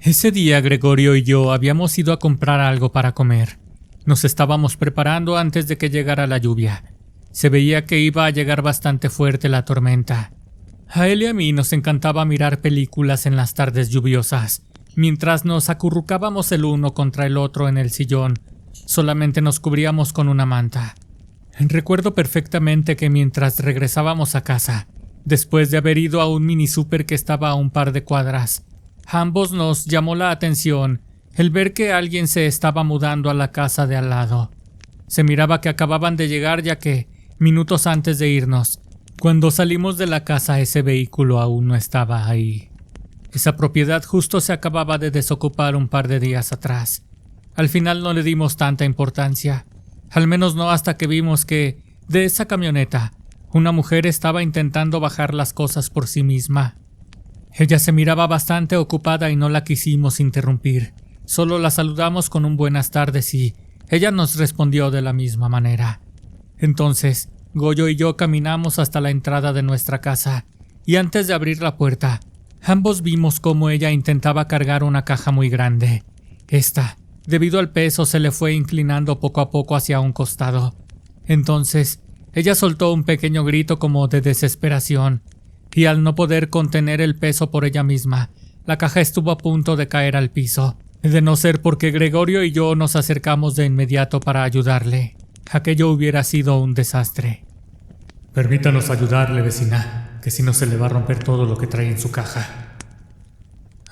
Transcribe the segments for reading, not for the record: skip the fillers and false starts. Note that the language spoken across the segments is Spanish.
Ese día Gregorio y yo habíamos ido a comprar algo para comer. Nos estábamos preparando antes de que llegara la lluvia. Se veía que iba a llegar bastante fuerte la tormenta. A él y a mí nos encantaba mirar películas en las tardes lluviosas, mientras nos acurrucábamos el uno contra el otro en el sillón. Solamente nos cubríamos con una manta. Recuerdo perfectamente que mientras regresábamos a casa, después de haber ido a un mini súper que estaba a un par de cuadras, a ambos nos llamó la atención el ver que alguien se estaba mudando a la casa de al lado. Se miraba que acababan de llegar, ya que, minutos antes de irnos, cuando salimos de la casa, ese vehículo aún no estaba ahí. Esa propiedad justo se acababa de desocupar un par de días atrás. Al final no le dimos tanta importancia, al menos no hasta que vimos que, de esa camioneta, una mujer estaba intentando bajar las cosas por sí misma. Ella se miraba bastante ocupada y no la quisimos interrumpir. Solo la saludamos con un buenas tardes y ella nos respondió de la misma manera. Entonces, Goyo y yo caminamos hasta la entrada de nuestra casa y antes de abrir la puerta, ambos vimos cómo ella intentaba cargar una caja muy grande. Esta, debido al peso, se le fue inclinando poco a poco hacia un costado. Entonces, ella soltó un pequeño grito como de desesperación, y al no poder contener el peso por ella misma, la caja estuvo a punto de caer al piso, de no ser porque Gregorio y yo nos acercamos de inmediato para ayudarle. Aquello hubiera sido un desastre. Permítanos ayudarle, vecina, que si no se le va a romper todo lo que trae en su caja.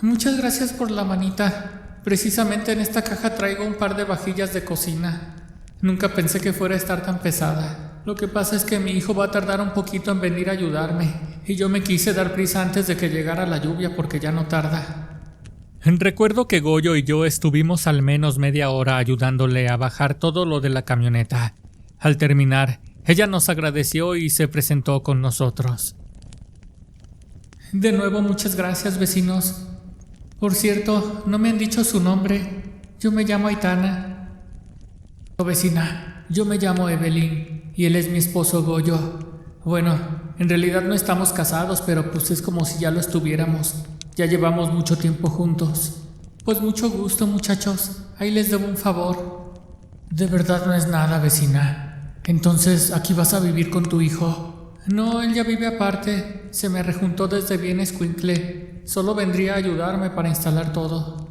Muchas gracias por la manita. Precisamente en esta caja traigo un par de vajillas de cocina. Nunca pensé que fuera a estar tan pesada. Lo que pasa es que mi hijo va a tardar un poquito en venir a ayudarme, y yo me quise dar prisa antes de que llegara la lluvia porque ya no tarda. Recuerdo que Goyo y yo estuvimos al menos media hora ayudándole a bajar todo lo de la camioneta. Al terminar, ella nos agradeció y se presentó con nosotros. De nuevo, muchas gracias, vecinos. Por cierto, no me han dicho su nombre. Yo me llamo Aitana. Vecina, yo me llamo Evelyn y él es mi esposo Goyo. Bueno, en realidad no estamos casados, pero pues es como si ya lo estuviéramos. Ya llevamos mucho tiempo juntos. Pues mucho gusto, muchachos. Ahí les debo un favor. De verdad no es nada, vecina. Entonces, ¿aquí vas a vivir con tu hijo? No, él ya vive aparte. Se me rejuntó desde bien escuincle. Solo vendría a ayudarme para instalar todo.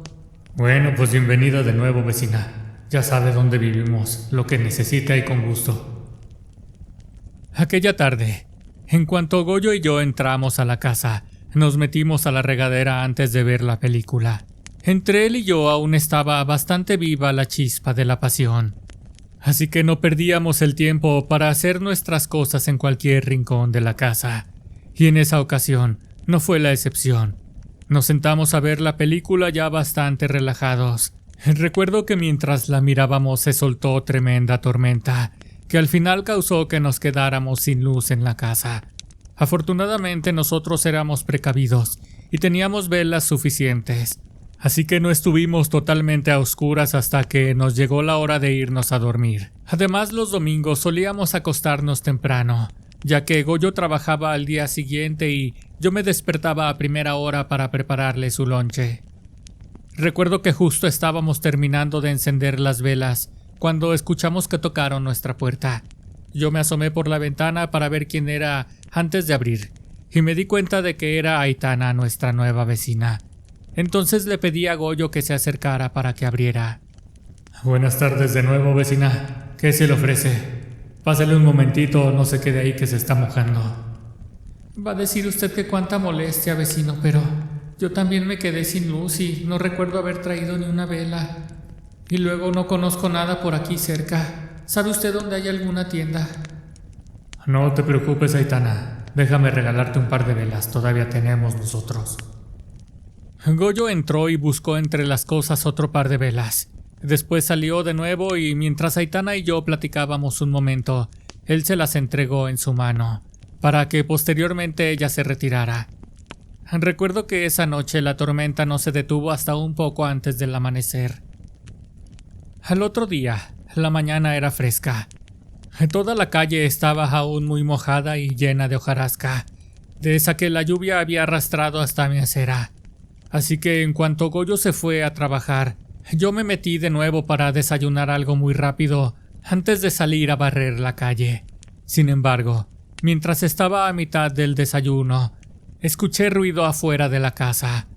Bueno, pues bienvenida de nuevo, vecina. Ya sabe dónde vivimos, lo que necesita y con gusto. Aquella tarde, en cuanto Goyo y yo entramos a la casa, nos metimos a la regadera antes de ver la película. Entre él y yo aún estaba bastante viva la chispa de la pasión. Así que no perdíamos el tiempo para hacer nuestras cosas en cualquier rincón de la casa. Y en esa ocasión no fue la excepción. Nos sentamos a ver la película ya bastante relajados. Recuerdo que mientras la mirábamos se soltó tremenda tormenta, que al final causó que nos quedáramos sin luz en la casa. Afortunadamente nosotros éramos precavidos y teníamos velas suficientes, así que no estuvimos totalmente a oscuras hasta que nos llegó la hora de irnos a dormir. Además, los domingos solíamos acostarnos temprano, ya que Goyo trabajaba al día siguiente y yo me despertaba a primera hora para prepararle su lonche. Recuerdo que justo estábamos terminando de encender las velas cuando escuchamos que tocaron nuestra puerta. Yo me asomé por la ventana para ver quién era antes de abrir, y me di cuenta de que era Aitana, nuestra nueva vecina. Entonces le pedí a Goyo que se acercara para que abriera. Buenas tardes de nuevo, vecina. ¿Qué se le ofrece? Pásale un momentito, no se quede ahí que se está mojando. Va a decir usted que cuánta molestia, vecino, pero yo también me quedé sin luz y no recuerdo haber traído ni una vela. Y luego no conozco nada por aquí cerca. ¿Sabe usted dónde hay alguna tienda? No te preocupes, Aitana. Déjame regalarte un par de velas, todavía tenemos nosotros. Goyo entró y buscó entre las cosas otro par de velas. Después salió de nuevo y mientras Aitana y yo platicábamos un momento, él se las entregó en su mano, para que posteriormente ella se retirara. Recuerdo que esa noche la tormenta no se detuvo hasta un poco antes del amanecer. Al otro día, la mañana era fresca. Toda la calle estaba aún muy mojada y llena de hojarasca, de esa que la lluvia había arrastrado hasta mi acera. Así que en cuanto Goyo se fue a trabajar, yo me metí de nuevo para desayunar algo muy rápido antes de salir a barrer la calle. Sin embargo, mientras estaba a mitad del desayuno, escuché ruido afuera de la casa.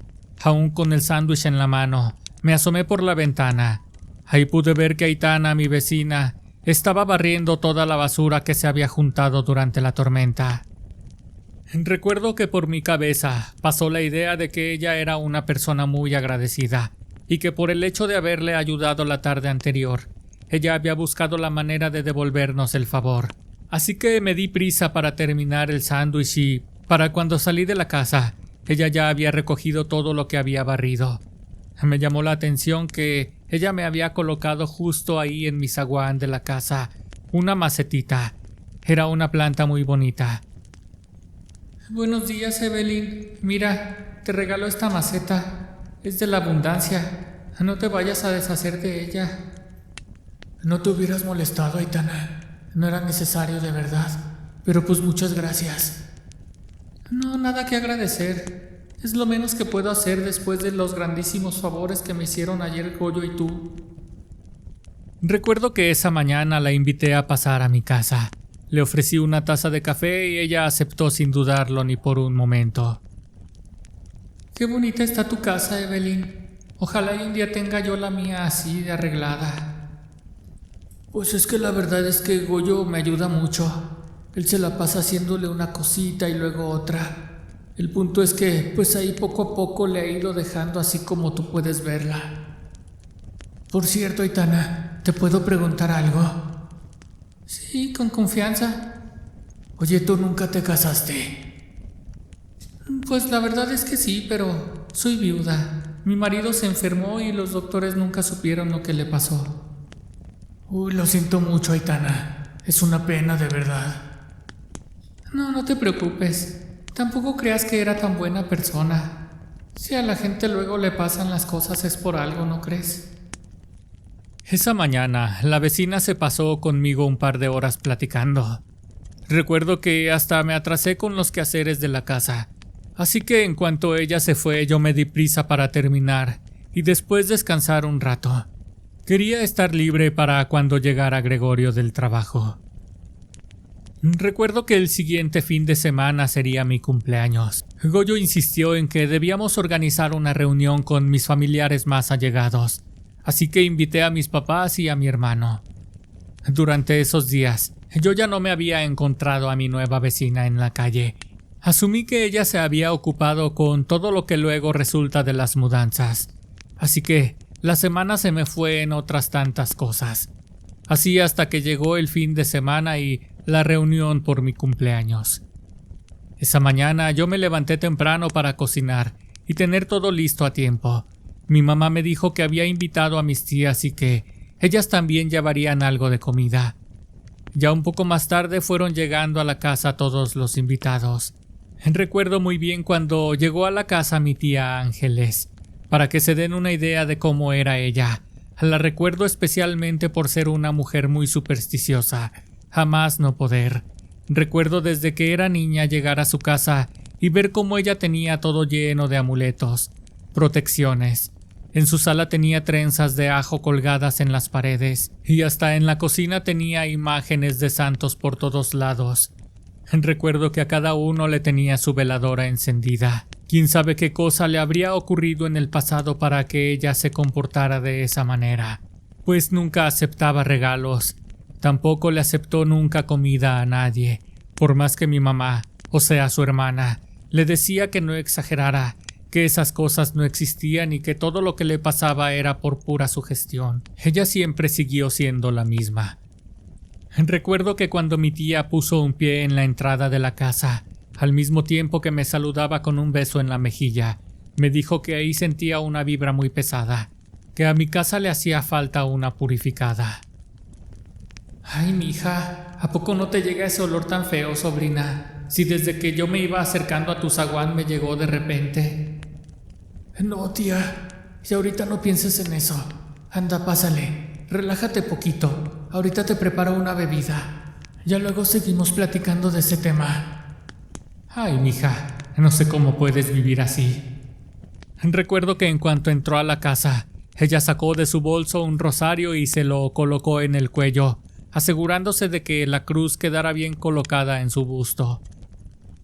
Aún con el sándwich en la mano, me asomé por la ventana. Ahí pude ver que Aitana, mi vecina, estaba barriendo toda la basura que se había juntado durante la tormenta. Recuerdo que por mi cabeza pasó la idea de que ella era una persona muy agradecida y que por el hecho de haberle ayudado la tarde anterior, ella había buscado la manera de devolvernos el favor. Así que me di prisa para terminar el sándwich y, para cuando salí de la casa, ella ya había recogido todo lo que había barrido. Me llamó la atención que ella me había colocado justo ahí en mi zaguán de la casa una macetita. Era una planta muy bonita. Buenos días, Evelyn. Mira, te regalo esta maceta. Es de la abundancia. No te vayas a deshacer de ella. No te hubieras molestado, Aitana. No era necesario, de verdad. Pero pues muchas gracias. No, nada que agradecer. Es lo menos que puedo hacer después de los grandísimos favores que me hicieron ayer Goyo y tú. Recuerdo que esa mañana la invité a pasar a mi casa. Le ofrecí una taza de café y ella aceptó sin dudarlo ni por un momento. Qué bonita está tu casa, Evelyn. Ojalá y un día tenga yo la mía así de arreglada. Pues es que la verdad es que Goyo me ayuda mucho. Él se la pasa haciéndole una cosita y luego otra. El punto es que, pues ahí poco a poco le he ido dejando así como tú puedes verla. Por cierto, Aitana, ¿te puedo preguntar algo? Sí, con confianza. Oye, ¿tú nunca te casaste? Pues la verdad es que sí, pero soy viuda. Mi marido se enfermó y los doctores nunca supieron lo que le pasó. Uy, lo siento mucho, Aitana. Es una pena, de verdad. No te preocupes. Tampoco creas que era tan buena persona. Si a la gente luego le pasan las cosas es por algo, ¿no crees? Esa mañana, la vecina se pasó conmigo un par de horas platicando. Recuerdo que hasta me atrasé con los quehaceres de la casa, así que en cuanto ella se fue yo me di prisa para terminar y después descansar un rato. Quería estar libre para cuando llegara Gregorio del trabajo. Recuerdo que el siguiente fin de semana sería mi cumpleaños. Goyo insistió en que debíamos organizar una reunión con mis familiares más allegados, así que invité a mis papás y a mi hermano. Durante esos días, yo ya no me había encontrado a mi nueva vecina en la calle. Asumí que ella se había ocupado con todo lo que luego resulta de las mudanzas, así que la semana se me fue en otras tantas cosas. Así hasta que llegó el fin de semana y la reunión por mi cumpleaños. Esa mañana yo me levanté temprano para cocinar y tener todo listo a tiempo. Mi mamá me dijo que había invitado a mis tías y que ellas también llevarían algo de comida. Ya un poco más tarde fueron llegando a la casa todos los invitados. Recuerdo muy bien cuando llegó a la casa mi tía Ángeles. Para que se den una idea de cómo era ella, la recuerdo especialmente por ser una mujer muy supersticiosa, jamás no poder. Recuerdo desde que era niña llegar a su casa y ver cómo ella tenía todo lleno de amuletos, protecciones. En su sala tenía trenzas de ajo colgadas en las paredes y hasta en la cocina tenía imágenes de santos por todos lados. Recuerdo que a cada uno le tenía su veladora encendida. Quién sabe qué cosa le habría ocurrido en el pasado para que ella se comportara de esa manera, pues nunca aceptaba regalos. Tampoco le aceptó nunca comida a nadie, por más que mi mamá, o sea su hermana, le decía que no exagerara, que esas cosas no existían y que todo lo que le pasaba era por pura sugestión. Ella siempre siguió siendo la misma. Recuerdo que cuando mi tía puso un pie en la entrada de la casa, al mismo tiempo que me saludaba con un beso en la mejilla, me dijo que ahí sentía una vibra muy pesada, que a mi casa le hacía falta una purificada. Ay, mija, ¿a poco no te llega ese olor tan feo, sobrina? Si desde que yo me iba acercando a tu zaguán me llegó de repente. No, tía, y ahorita no pienses en eso. Anda, pásale, relájate poquito. Ahorita te preparo una bebida. Ya luego seguimos platicando de ese tema. Ay, mija, no sé cómo puedes vivir así. Recuerdo que en cuanto entró a la casa, ella sacó de su bolso un rosario y se lo colocó en el cuello, asegurándose de que la cruz quedara bien colocada en su busto.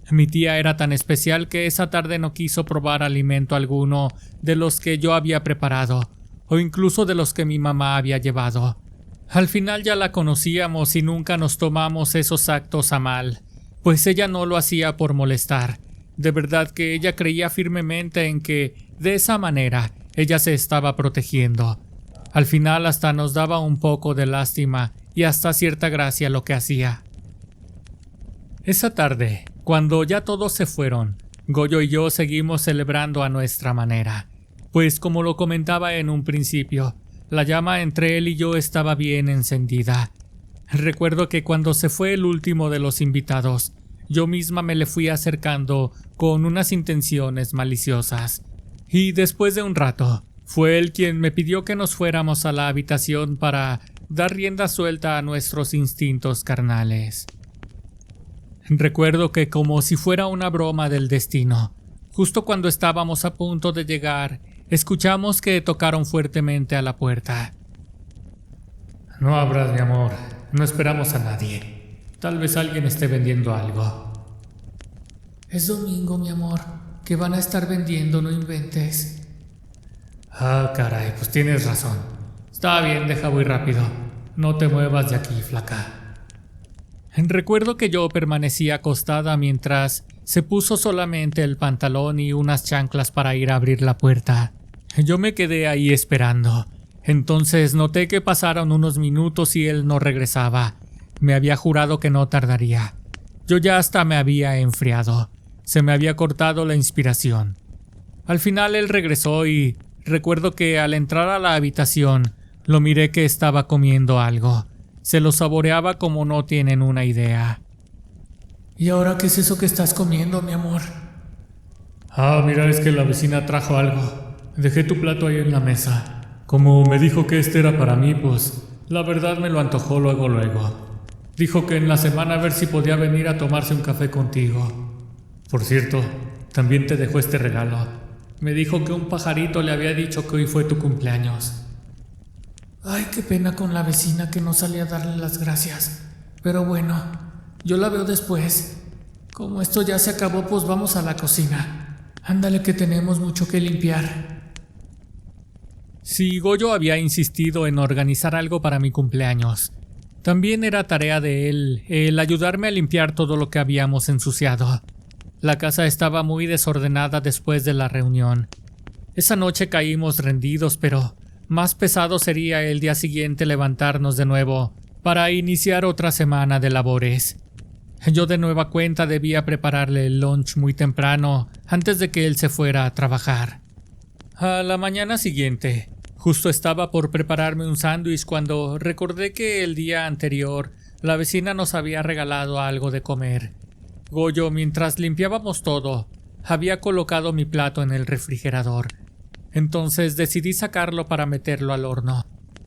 Mi tía era tan especial que esa tarde no quiso probar alimento alguno de los que yo había preparado, o incluso de los que mi mamá había llevado. Al final ya la conocíamos y nunca nos tomamos esos actos a mal, pues ella no lo hacía por molestar. De verdad que ella creía firmemente en que, de esa manera, ella se estaba protegiendo. Al final hasta nos daba un poco de lástima y hasta cierta gracia lo que hacía. Esa tarde, cuando ya todos se fueron, Goyo y yo seguimos celebrando a nuestra manera, pues como lo comentaba en un principio, la llama entre él y yo estaba bien encendida. Recuerdo que cuando se fue el último de los invitados, yo misma me le fui acercando con unas intenciones maliciosas. Y después de un rato, fue él quien me pidió que nos fuéramos a la habitación para dar rienda suelta a nuestros instintos carnales. Recuerdo que como si fuera una broma del destino, justo cuando estábamos a punto de llegar, escuchamos que tocaron fuertemente a la puerta. No abras, mi amor. No esperamos a nadie. Tal vez alguien esté vendiendo algo. Es domingo, mi amor. Que van a estar vendiendo, no inventes. Ah, caray, pues tienes razón. Está bien, deja voy rápido. No te muevas de aquí, flaca. Recuerdo que yo permanecía acostada mientras se puso solamente el pantalón y unas chanclas para ir a abrir la puerta. Yo me quedé ahí esperando. Entonces noté que pasaron unos minutos y él no regresaba. Me había jurado que no tardaría. Yo ya hasta me había enfriado. Se me había cortado la inspiración. Al final él regresó y recuerdo que al entrar a la habitación lo miré que estaba comiendo algo. Se lo saboreaba como no tienen una idea. ¿Y ahora qué es eso que estás comiendo, mi amor? Ah, mira, es que la vecina trajo algo. Dejé tu plato ahí en la mesa. Como me dijo que este era para mí, pues la verdad me lo antojó luego. Dijo que en la semana a ver si podía venir a tomarse un café contigo. Por cierto, también te dejó este regalo. Me dijo que un pajarito le había dicho que hoy fue tu cumpleaños. Ay, qué pena con la vecina que no salí a darle las gracias. Pero bueno, yo la veo después. Como esto ya se acabó, pues vamos a la cocina. Ándale que tenemos mucho que limpiar. Si Goyo había insistido en organizar algo para mi cumpleaños, también era tarea de él el ayudarme a limpiar todo lo que habíamos ensuciado. La casa estaba muy desordenada después de la reunión. Esa noche caímos rendidos, pero más pesado sería el día siguiente levantarnos de nuevo para iniciar otra semana de labores. Yo de nueva cuenta debía prepararle el lunch muy temprano antes de que él se fuera a trabajar. A la mañana siguiente, justo estaba por prepararme un sándwich cuando recordé que el día anterior la vecina nos había regalado algo de comer. Goyo, mientras limpiábamos todo, había colocado mi plato en el refrigerador. Entonces decidí sacarlo para meterlo al horno.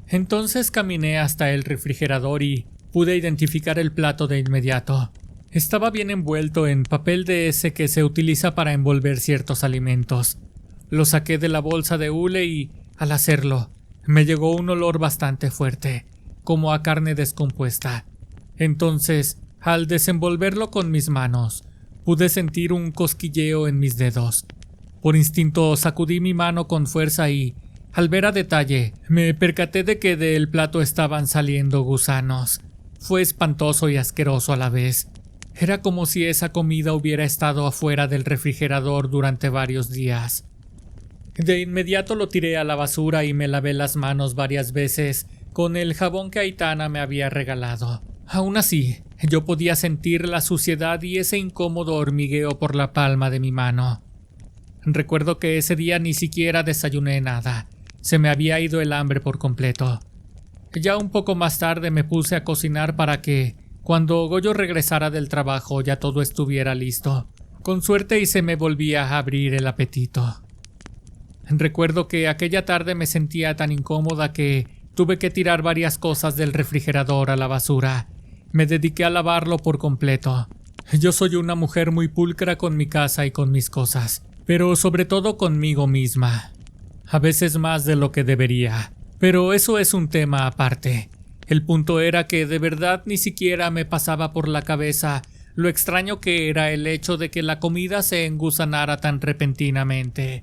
Entonces caminé hasta el refrigerador y pude identificar el plato de inmediato. Estaba bien envuelto en papel de ese que se utiliza para envolver ciertos alimentos. Lo saqué de la bolsa de hule y, al hacerlo, me llegó un olor bastante fuerte, como a carne descompuesta. Entonces, al desenvolverlo con mis manos, pude sentir un cosquilleo en mis dedos. Por instinto sacudí mi mano con fuerza y, al ver a detalle, me percaté de que del plato estaban saliendo gusanos. Fue espantoso y asqueroso a la vez. Era como si esa comida hubiera estado afuera del refrigerador durante varios días. De inmediato lo tiré a la basura y me lavé las manos varias veces con el jabón que Aitana me había regalado. Aún así, yo podía sentir la suciedad y ese incómodo hormigueo por la palma de mi mano. Recuerdo que ese día ni siquiera desayuné nada. Se me había ido el hambre por completo. Ya un poco más tarde me puse a cocinar para que, cuando Goyo regresara del trabajo, ya todo estuviera listo. Con suerte y se me volvía a abrir el apetito. Recuerdo que aquella tarde me sentía tan incómoda que tuve que tirar varias cosas del refrigerador a la basura. Me dediqué a lavarlo por completo. Yo soy una mujer muy pulcra con mi casa y con mis cosas, pero sobre todo conmigo misma. A veces más de lo que debería, pero eso es un tema aparte. El punto era que de verdad ni siquiera me pasaba por la cabeza lo extraño que era el hecho de que la comida se engusanara tan repentinamente.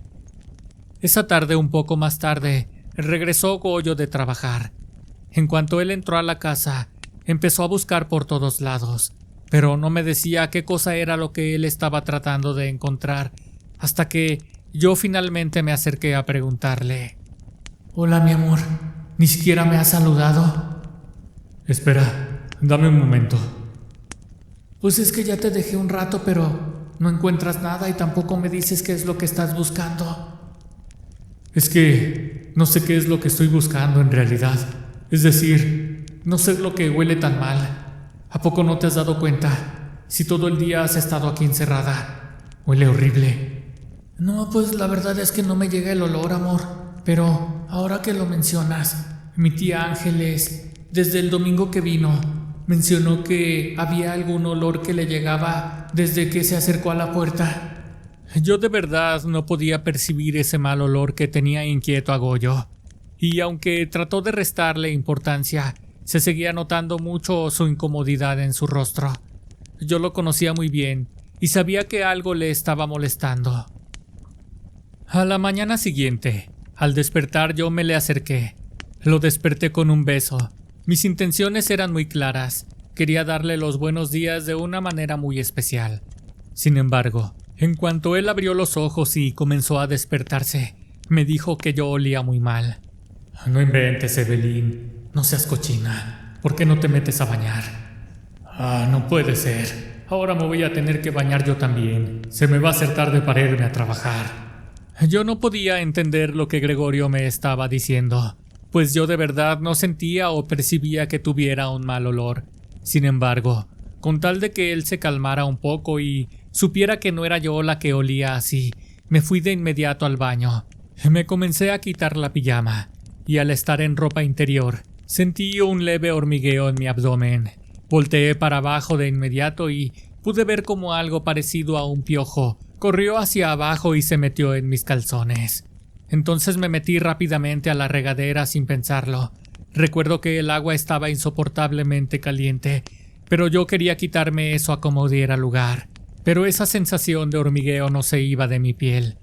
Esa tarde, un poco más tarde, regresó Goyo de trabajar. En cuanto él entró a la casa, empezó a buscar por todos lados, pero no me decía qué cosa era lo que él estaba tratando de encontrar, hasta que yo finalmente me acerqué a preguntarle. Hola, mi amor, ¿ni siquiera me has saludado? Espera, dame un momento. Pues es que ya te dejé un rato, pero no encuentras nada y tampoco me dices qué es lo que estás buscando. Es que no sé qué es lo que estoy buscando en realidad. Es decir, no sé lo que huele tan mal. ¿A poco no te has dado cuenta? Si todo el día has estado aquí encerrada. Huele horrible. No, pues la verdad es que no me llega el olor, amor. Pero ahora que lo mencionas, mi tía Ángeles, desde el domingo que vino, mencionó que había algún olor que le llegaba desde que se acercó a la puerta. Yo de verdad no podía percibir ese mal olor que tenía inquieto a Goyo, y aunque trató de restarle importancia, se seguía notando mucho su incomodidad en su rostro. Yo lo conocía muy bien y sabía que algo le estaba molestando. A la mañana siguiente, al despertar yo me le acerqué. Lo desperté con un beso. Mis intenciones eran muy claras. Quería darle los buenos días de una manera muy especial. Sin embargo, en cuanto él abrió los ojos y comenzó a despertarse, me dijo que yo olía muy mal. No inventes, Evelyn. No seas cochina. ¿Por qué no te metes a bañar? No puede ser. Ahora me voy a tener que bañar yo también. Se me va a hacer tarde para irme a trabajar. Yo no podía entender lo que Gregorio me estaba diciendo, pues yo de verdad no sentía o percibía que tuviera un mal olor. Sin embargo, con tal de que él se calmara un poco y supiera que no era yo la que olía así, me fui de inmediato al baño. Me comencé a quitar la pijama, y al estar en ropa interior, sentí un leve hormigueo en mi abdomen. Volteé para abajo de inmediato y pude ver como algo parecido a un piojo corrió hacia abajo y se metió en mis calzones. Entonces me metí rápidamente a la regadera sin pensarlo. Recuerdo que el agua estaba insoportablemente caliente, pero yo quería quitarme eso a como diera lugar. Pero esa sensación de hormigueo no se iba de mi piel.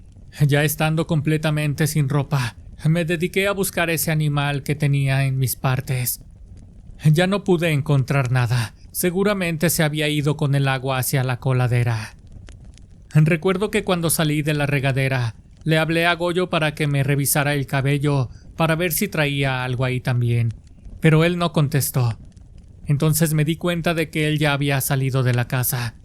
Ya estando completamente sin ropa, me dediqué a buscar ese animal que tenía en mis partes. Ya no pude encontrar nada. Seguramente se había ido con el agua hacia la coladera. Recuerdo que cuando salí de la regadera, le hablé a Goyo para que me revisara el cabello para ver si traía algo ahí también, pero él no contestó. Entonces me di cuenta de que él ya había salido de la casa.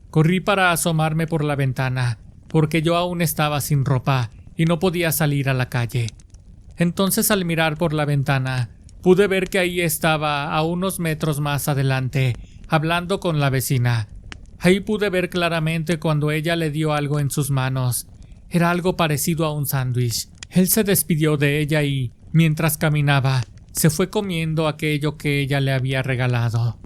Corrí para asomarme por la ventana, porque yo aún estaba sin ropa y no podía salir a la calle. Entonces al mirar por la ventana, pude ver que ahí estaba a unos metros más adelante, hablando con la vecina. Ahí pude ver claramente cuando ella le dio algo en sus manos. Era algo parecido a un sándwich. Él se despidió de ella y, mientras caminaba, se fue comiendo aquello que ella le había regalado.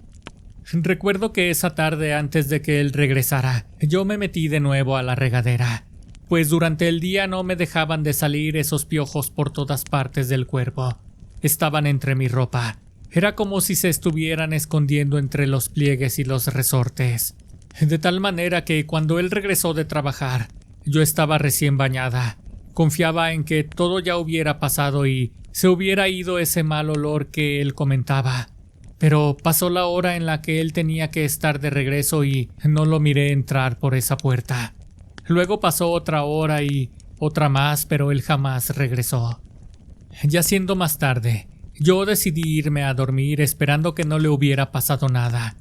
Recuerdo que esa tarde, antes de que él regresara, yo me metí de nuevo a la regadera, pues durante el día no me dejaban de salir esos piojos por todas partes del cuerpo. Estaban entre mi ropa. Era como si se estuvieran escondiendo entre los pliegues y los resortes. De tal manera que cuando él regresó de trabajar, yo estaba recién bañada. Confiaba en que todo ya hubiera pasado y se hubiera ido ese mal olor que él comentaba. Pero pasó la hora en la que él tenía que estar de regreso y no lo miré entrar por esa puerta. Luego pasó otra hora y otra más, pero él jamás regresó. Ya siendo más tarde, yo decidí irme a dormir esperando que no le hubiera pasado nada.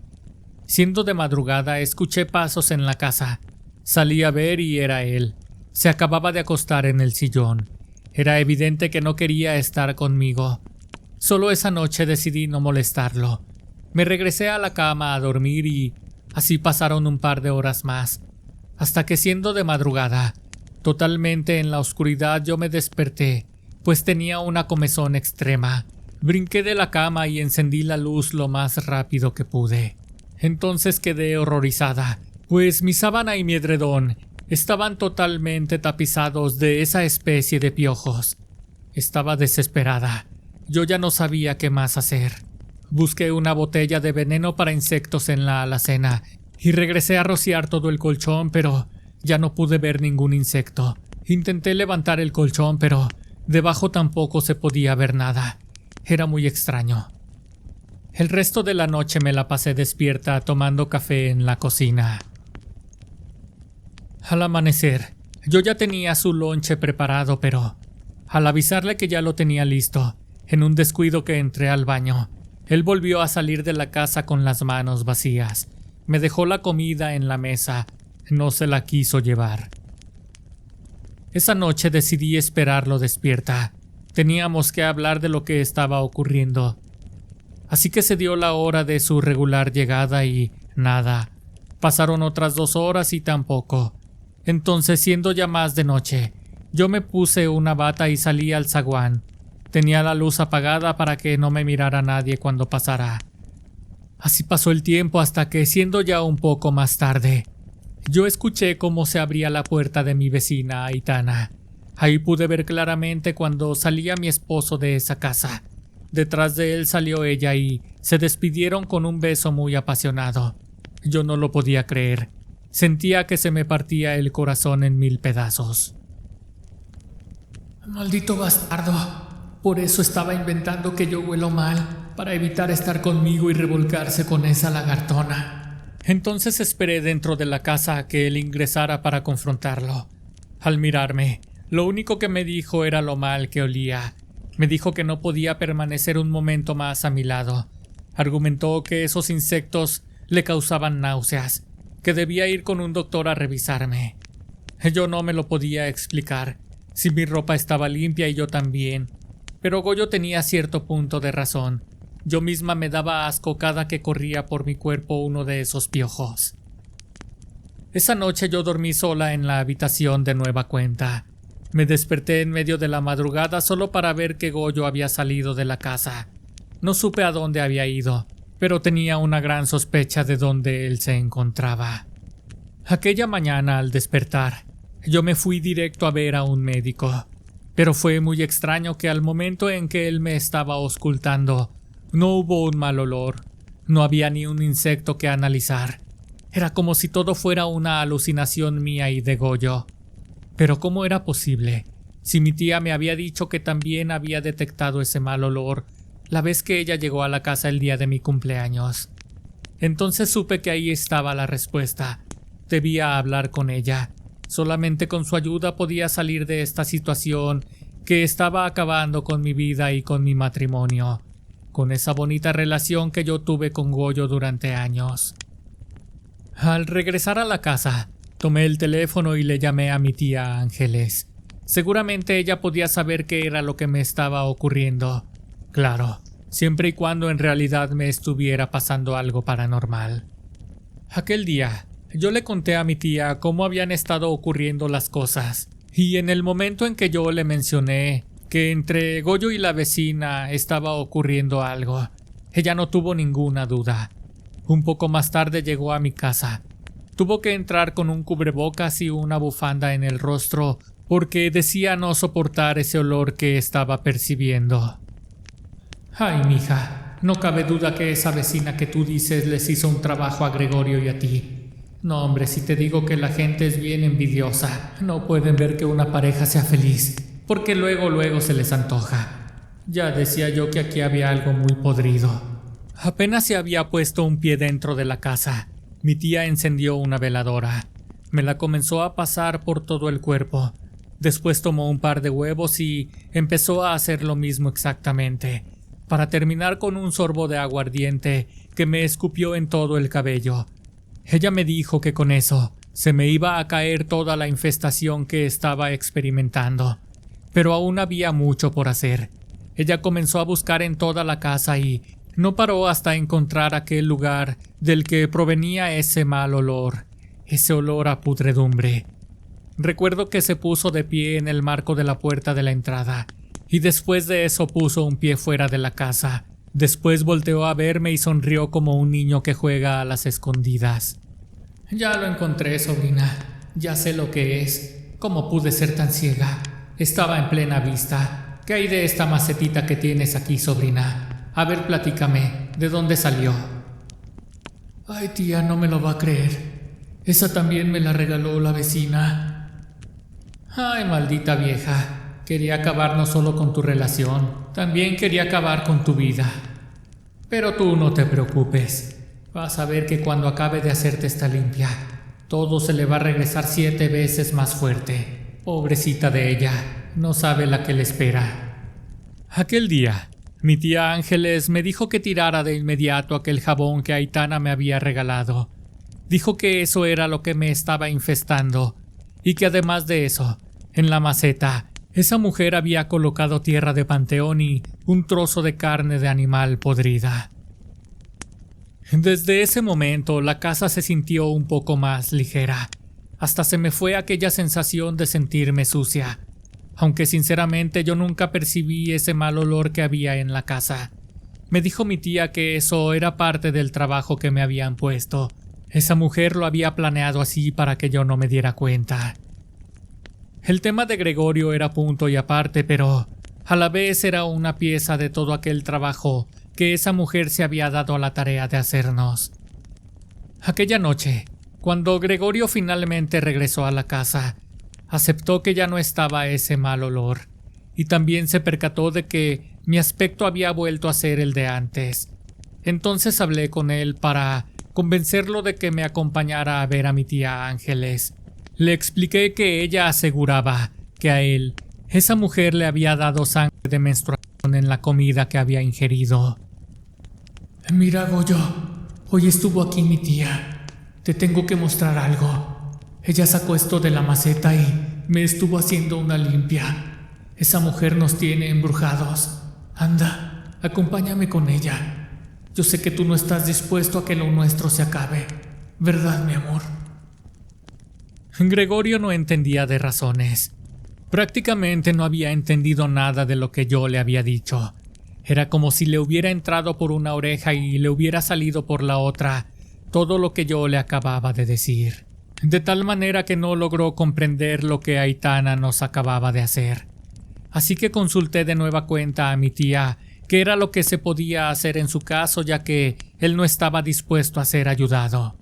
Siendo de madrugada, escuché pasos en la casa. Salí a ver y era él. Se acababa de acostar en el sillón. Era evidente que no quería estar conmigo. Solo esa noche decidí no molestarlo. Me regresé a la cama a dormir y así pasaron un par de horas más, hasta que siendo de madrugada, totalmente en la oscuridad yo me desperté, pues tenía una comezón extrema. Brinqué de la cama y encendí la luz lo más rápido que pude. Entonces quedé horrorizada, pues mi sábana y mi edredón Estaban totalmente tapizados de esa especie de piojos. Estaba desesperada. Yo ya no sabía qué más hacer. Busqué una botella de veneno para insectos en la alacena y regresé a rociar todo el colchón, pero ya no pude ver ningún insecto. Intenté levantar el colchón, pero debajo tampoco se podía ver nada. Era muy extraño. El resto de la noche me la pasé despierta tomando café en la cocina. Al amanecer, yo ya tenía su lonche preparado, pero al avisarle que ya lo tenía listo, en un descuido que entré al baño, él volvió a salir de la casa con las manos vacías. Me dejó la comida en la mesa. No se la quiso llevar. Esa noche decidí esperarlo despierta. Teníamos que hablar de lo que estaba ocurriendo. Así que se dio la hora de su regular llegada y nada. Pasaron otras 2 horas y tampoco. Entonces, siendo ya más de noche, yo me puse una bata y salí al zaguán. Tenía la luz apagada para que no me mirara nadie cuando pasara. Así pasó el tiempo hasta que, siendo ya un poco más tarde, yo escuché cómo se abría la puerta de mi vecina Aitana. Ahí pude ver claramente cuando salía mi esposo de esa casa. Detrás de él salió ella y se despidieron con un beso muy apasionado. Yo no lo podía creer. Sentía que se me partía el corazón en 1000 pedazos. Maldito bastardo. Por eso estaba inventando que yo huelo mal, para evitar estar conmigo y revolcarse con esa lagartona. Entonces esperé dentro de la casa a que él ingresara para confrontarlo. Al mirarme, lo único que me dijo era lo mal que olía. Me dijo que no podía permanecer un momento más a mi lado. Argumentó que esos insectos le causaban náuseas, que debía ir con un doctor a revisarme. Yo no me lo podía explicar, si mi ropa estaba limpia y yo también. Pero Goyo tenía cierto punto de razón. Yo misma me daba asco cada que corría por mi cuerpo uno de esos piojos. Esa noche yo dormí sola en la habitación de nueva cuenta. Me desperté en medio de la madrugada solo para ver que Goyo había salido de la casa. No supe a dónde había ido, pero tenía una gran sospecha de dónde él se encontraba. Aquella mañana, al despertar, yo me fui directo a ver a un médico. Pero fue muy extraño que al momento en que él me estaba auscultando, no hubo un mal olor, no había ni un insecto que analizar. Era como si todo fuera una alucinación mía y de Goyo. Pero ¿cómo era posible? Si mi tía me había dicho que también había detectado ese mal olor la vez que ella llegó a la casa el día de mi cumpleaños. Entonces supe que ahí estaba la respuesta. Debía hablar con ella. Solamente con su ayuda podía salir de esta situación que estaba acabando con mi vida y con mi matrimonio, con esa bonita relación que yo tuve con Goyo durante años. Al regresar a la casa, tomé el teléfono y le llamé a mi tía Ángeles. Seguramente ella podía saber qué era lo que me estaba ocurriendo. Claro, siempre y cuando en realidad me estuviera pasando algo paranormal. Aquel día, yo le conté a mi tía cómo habían estado ocurriendo las cosas, y en el momento en que yo le mencioné que entre Goyo y la vecina estaba ocurriendo algo, ella no tuvo ninguna duda. Un poco más tarde llegó a mi casa. Tuvo que entrar con un cubrebocas y una bufanda en el rostro porque decía no soportar ese olor que estaba percibiendo. Ay, mija, no cabe duda que esa vecina que tú dices les hizo un trabajo a Gregorio y a ti. No, hombre, si te digo que la gente es bien envidiosa, no pueden ver que una pareja sea feliz, porque luego se les antoja. Ya decía yo que aquí había algo muy podrido. Apenas se había puesto un pie dentro de la casa, mi tía encendió una veladora. Me la comenzó a pasar por todo el cuerpo. Después tomó un par de huevos y empezó a hacer lo mismo exactamente, para terminar con un sorbo de aguardiente que me escupió en todo el cabello. Ella me dijo que con eso se me iba a caer toda la infestación que estaba experimentando, pero aún había mucho por hacer. Ella comenzó a buscar en toda la casa y no paró hasta encontrar aquel lugar del que provenía ese mal olor, ese olor a pudredumbre. Recuerdo que se puso de pie en el marco de la puerta de la entrada y después de eso puso un pie fuera de la casa. Después volteó a verme y sonrió como un niño que juega a las escondidas. Ya lo encontré, sobrina. Ya sé lo que es. ¿Cómo pude ser tan ciega? Estaba en plena vista. ¿Qué hay de esta macetita que tienes aquí, sobrina? A ver, platícame, ¿de dónde salió? Ay, tía, no me lo va a creer. Esa también me la regaló la vecina. Ay, maldita vieja. Quería acabar no solo con tu relación, también quería acabar con tu vida. Pero tú no te preocupes. Vas a ver que cuando acabe de hacerte esta limpia, todo se le va a regresar 7 veces más fuerte. Pobrecita de ella, no sabe la que le espera. Aquel día, mi tía Ángeles me dijo que tirara de inmediato aquel jabón que Aitana me había regalado. Dijo que eso era lo que me estaba infestando, y que además de eso, en la maceta, esa mujer había colocado tierra de panteón y un trozo de carne de animal podrida. Desde ese momento la casa se sintió un poco más ligera. Hasta se me fue aquella sensación de sentirme sucia. Aunque sinceramente yo nunca percibí ese mal olor que había en la casa. Me dijo mi tía que eso era parte del trabajo que me habían puesto. Esa mujer lo había planeado así para que yo no me diera cuenta. El tema de Gregorio era punto y aparte, pero a la vez era una pieza de todo aquel trabajo que esa mujer se había dado a la tarea de hacernos. Aquella noche, cuando Gregorio finalmente regresó a la casa, aceptó que ya no estaba ese mal olor, y también se percató de que mi aspecto había vuelto a ser el de antes. Entonces hablé con él para convencerlo de que me acompañara a ver a mi tía Ángeles. Le expliqué que ella aseguraba que a él, esa mujer le había dado sangre de menstruación en la comida que había ingerido. Mira, Goyo, hoy estuvo aquí mi tía. Te tengo que mostrar algo. Ella sacó esto de la maceta y me estuvo haciendo una limpia. Esa mujer nos tiene embrujados. Anda, acompáñame con ella. Yo sé que tú no estás dispuesto a que lo nuestro se acabe. ¿Verdad, mi amor? Gregorio no entendía de razones. Prácticamente no había entendido nada de lo que yo le había dicho. Era como si le hubiera entrado por una oreja y le hubiera salido por la otra todo lo que yo le acababa de decir. De tal manera que no logró comprender lo que Aitana nos acababa de hacer. Así que consulté de nueva cuenta a mi tía qué era lo que se podía hacer en su caso, ya que él no estaba dispuesto a ser ayudado.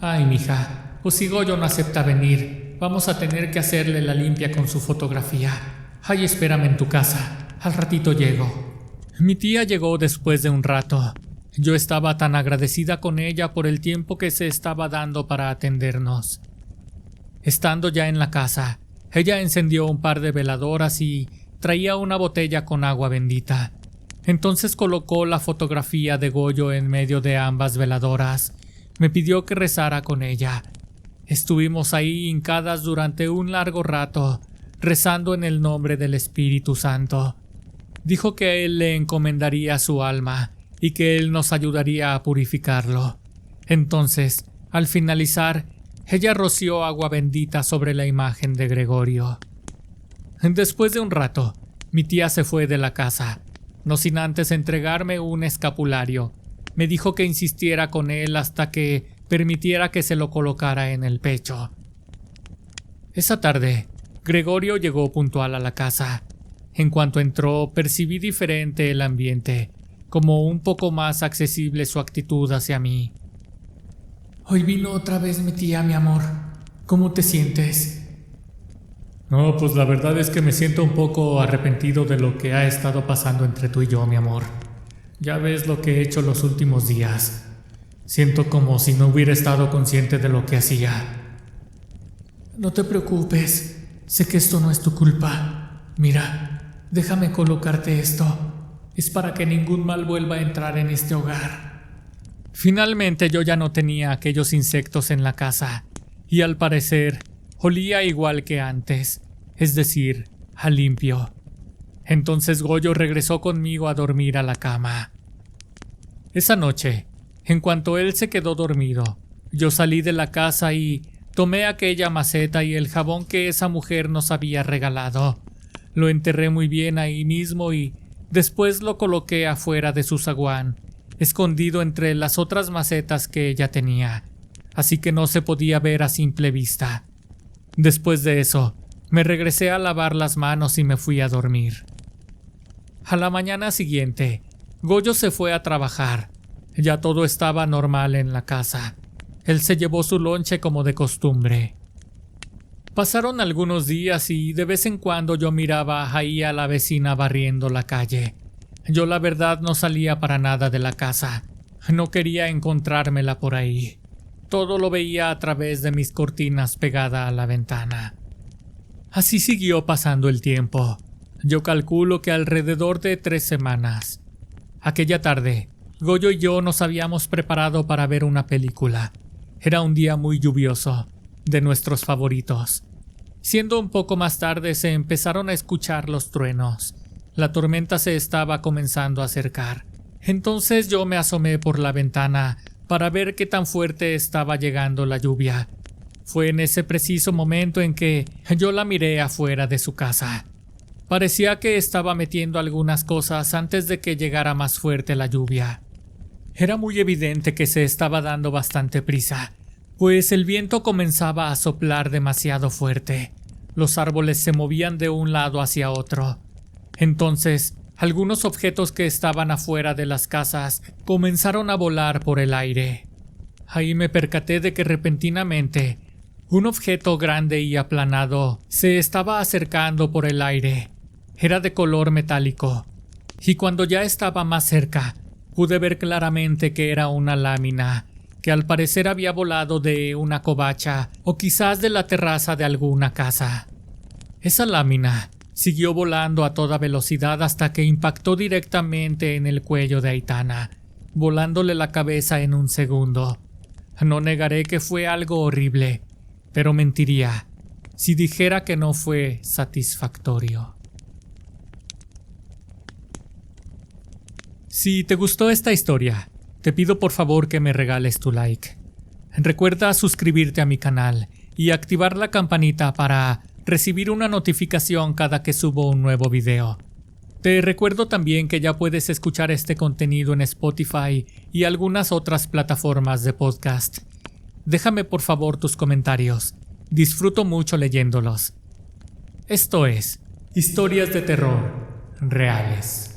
Ay, mija, pues si Goyo no acepta venir, vamos a tener que hacerle la limpia con su fotografía. Ay, espérame en tu casa, al ratito llego. Mi tía llegó después de un rato. Yo estaba tan agradecida con ella por el tiempo que se estaba dando para atendernos. Estando ya en la casa, ella encendió un par de veladoras y traía una botella con agua bendita. Entonces colocó la fotografía de Goyo en medio de ambas veladoras. Me pidió que rezara con ella. Estuvimos ahí hincadas durante un largo rato, rezando en el nombre del Espíritu Santo. Dijo que a él le encomendaría su alma y que él nos ayudaría a purificarlo. Entonces, al finalizar, ella roció agua bendita sobre la imagen de Gregorio. Después de un rato, mi tía se fue de la casa, no sin antes entregarme un escapulario. Me dijo que insistiera con él hasta que permitiera que se lo colocara en el pecho. Esa tarde, Gregorio llegó puntual a la casa. En cuanto entró, percibí diferente el ambiente, como un poco más accesible su actitud hacia mí. Hoy vino otra vez mi tía, mi amor. ¿Cómo te sientes? No, pues la verdad es que me siento un poco arrepentido de lo que ha estado pasando entre tú y yo, mi amor. Ya ves lo que he hecho los últimos días. Siento como si no hubiera estado consciente de lo que hacía. No te preocupes. Sé que esto no es tu culpa. Mira. Déjame colocarte esto. Es para que ningún mal vuelva a entrar en este hogar. Finalmente yo ya no tenía aquellos insectos en la casa, y al parecer olía igual que antes, es decir, a limpio. Entonces Goyo regresó conmigo a dormir a la cama. Esa noche, en cuanto él se quedó dormido, yo salí de la casa y tomé aquella maceta y el jabón que esa mujer nos había regalado. Lo enterré muy bien ahí mismo y después lo coloqué afuera de su zaguán, escondido entre las otras macetas que ella tenía, así que no se podía ver a simple vista. Después de eso, me regresé a lavar las manos y me fui a dormir. A la mañana siguiente, Goyo se fue a trabajar. Ya todo estaba normal en la casa. Él se llevó su lonche como de costumbre. Pasaron algunos días y de vez en cuando yo miraba ahí a la vecina barriendo la calle. Yo la verdad no salía para nada de la casa. No quería encontrármela por ahí. Todo lo veía a través de mis cortinas pegada a la ventana. Así siguió pasando el tiempo. Yo calculo que alrededor de 3 semanas. Aquella tarde, Goyo y yo nos habíamos preparado para ver una película. Era un día muy lluvioso, de nuestros favoritos. Siendo un poco más tarde se empezaron a escuchar los truenos. La tormenta se estaba comenzando a acercar. Entonces yo me asomé por la ventana para ver qué tan fuerte estaba llegando la lluvia. Fue en ese preciso momento en que yo la miré afuera de su casa. Parecía que estaba metiendo algunas cosas antes de que llegara más fuerte la lluvia. Era muy evidente que se estaba dando bastante prisa, pues el viento comenzaba a soplar demasiado fuerte. Los árboles se movían de un lado hacia otro. Entonces, algunos objetos que estaban afuera de las casas comenzaron a volar por el aire. Ahí me percaté de que repentinamente un objeto grande y aplanado se estaba acercando por el aire. Era de color metálico, y cuando ya estaba más cerca, pude ver claramente que era una lámina, que al parecer había volado de una covacha o quizás de la terraza de alguna casa. Esa lámina siguió volando a toda velocidad hasta que impactó directamente en el cuello de Aitana, volándole la cabeza en un segundo. No negaré que fue algo horrible, pero mentiría si dijera que no fue satisfactorio. Si te gustó esta historia, te pido por favor que me regales tu like. Recuerda suscribirte a mi canal y activar la campanita para recibir una notificación cada que subo un nuevo video. Te recuerdo también que ya puedes escuchar este contenido en Spotify y algunas otras plataformas de podcast. Déjame por favor tus comentarios. Disfruto mucho leyéndolos. Esto es Historias de Terror Reales.